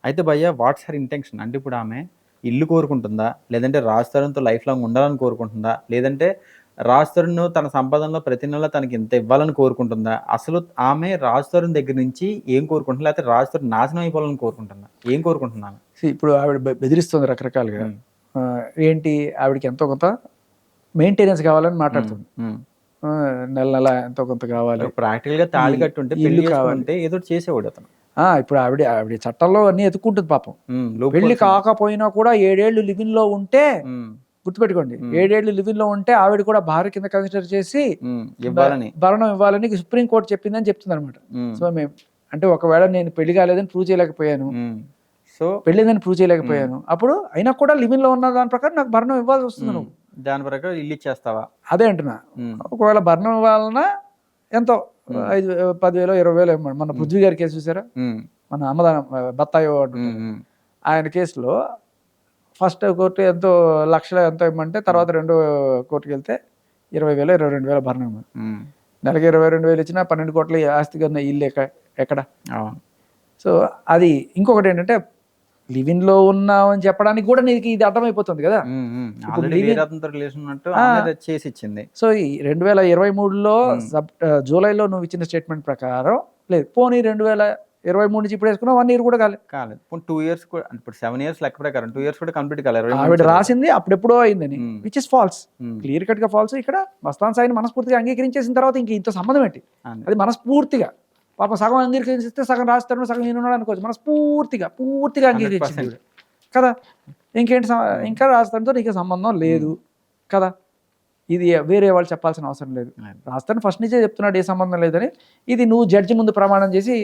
అయితే భయ్యా watts her intention? అంటే ఇప్పుడు ఆమె ఇల్లు కోరుకుంటుందా? లేదంటే రాజ్ తరుణ్‌తో లైఫ్ లాంగ్ ఉండాలని కోరుకుంటుందా? లేదంటే రాజ్ తరుణ్ తన సంపాదనలో ప్రతి నెల తనకి ఇంత ఇవ్వాలని కోరుకుంటుందా? అసలు ఆమె రాజ్ తరుణ్ దగ్గర నుంచి ఏం కోరుకుంటుంది? లేకపోతే రాజ్ తరుణ్ నాశనం అయిపోవాలని కోరుకుంటుందా? ఏం కోరుకుంటుంది ఆమె? ఇప్పుడు ఆవిడ బెదిరిస్తుంది రకరకాలుగా. హ్మ్. ఏంటి ఆవిడకి ఎంతో కొంత మెయింటెనెన్స్ కావాలని హ్మ్. మాట్లాడుతుంది. హ్మ్. నెల నెల ఎంతో కొంత కావాలి, ప్రాక్టికల్‌గా తాళి ఈ కట్టుంటే పెళ్లి ఇల్లు కావాలి. చేసుకొనుంటే ఏదో ఒకటి చేసేవాడు అతను. ఇప్పుడు ఆవిడ చట్టంలో అన్నీ ఎతుక్కుంటుంది పాపం. లూప్ పెళ్లి హోల్స్ అన్ని. కాకపోయినా కూడా 7 ఏళ్ళు లివిన్‌లో ఉంటే, హ్మ్. గుర్తుపెట్టుకోండి, హ్మ్. 7 ఏళ్ళు లివిన్‌లో ఉంటే ఆవిడ కూడా భార్య కింద కన్సిడర్ చేసి ఇవ్వాలని. భరణం ఇవ్వాలని సుప్రీం కోర్ట్ చెప్పిందని చెప్తుందనమాట. హ్మ్. సో మేము అంటే ఒకవేళ నేను పెళ్లి కాలేదని ప్రూవ్ చేయలేకపోయాను, హ్మ్. సో పెళ్ళిందని ప్రూవ్ చేయలేకపోయాను, అప్పుడు అయినా కూడా లివిన్‌లో ఉన్న దాని ప్రకారం నాకు భరణం ఇవ్వాల్సి వస్తుంది నువ్వు. దాని ప్రకారం ఇల్లు ఇచ్చేస్తావా? అదే అంటున్నా. హ్మ్. ఒకవేళ భరణం ఇవ్వాలన్నా ఎంతో హ్మ్. 10,000 20,000 ఇవ్వమని. మొన్న పృథ్వీ గారి కేసు చూసారా? హ్మ్. మన అన్నదానం బత్తాయో అంటుంటారు. హ్మ్. ఆయన కేసులో ఫస్ట్ కోర్టు ఎంతో లక్షలో ఎంతో ఇవ్వమంటే, తర్వాత రెండో కోర్టుకి వెళ్తే 20,000 22,000 భరణం ఇవ్వమని. హ్మ్. నెలకి 22,000 ఇచ్చినా 12 కోట్ల ఆస్తి కన్నా ఇల్లు ఎక్కడ? అవును. సో అది ఇంకొకటి ఏంటంటే, లివిన్‌లో ఉన్నామని చెప్పడానికి కూడా నీకు ఇది అర్థమైపోతుంది కదా. ఇప్పుడు ఆల్రెడీ వేరే అతనితో రిలేషన్ ఉన్నట్టు ఆ, ఆమె చేసిచ్చింది. సో ఈ 2023లో హ్మ్. జూలైలో నువ్వు ఇచ్చిన స్టేట్మెంట్ ప్రకారం లేదు, పోనీ 2023 నుంచి ఇప్పుడు వేసుకున్నా 1 ఇయర్ కూడా కాలేదు. కాలేదు. పోనీ 2 ఇయర్స్ కూడా అంటే ఇప్పుడు 7 ఇయర్స్ లెక్క ప్రకారం 2 ఇయర్స్ కూడా కంప్లీట్ కాలేదు. 23 ఆవిడ నుంచి రాసింది అప్పుడెప్పుడో అయిందని, హ్మ్. Which is false. హ్మ్. క్లియర్ కట్గా ఫాల్స్. ఇక్కడ మస్తాన్ సాయిని మనస్ఫూర్తిగా అంగీకరించేసిన తర్వాత ఇంక ఇంత సంబంధం ఏంటి? అంతే. అది మనస్ఫూర్తిగా పాపం సగం అంగీకరిస్తే సగం రాస్తాను, సగం ఈయనున్నాడు అనుకోవచ్చు. పూర్తిగా అంగీకరించింది 100%. ఈవిడ కదా. ఇంకేంటి ఇంకా రాస్తానుతో నీకు సంబంధం లేదు కదా. ఇది వేరే వాళ్ళు చెప్పాల్సిన అవసరం లేదు. రాస్తాను ఫస్ట్ నుంచే చెప్తున్నాడు ఏ సంబంధం లేదని. ఇది నువ్వు జడ్జి ముందు ప్రమాణం చేసి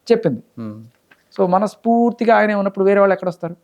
చెప్పింది. సో మనస్ఫూర్తిగా ఆయనే ఉన్నప్పుడు వేరే వాళ్ళు ఎక్కడ వస్తారు?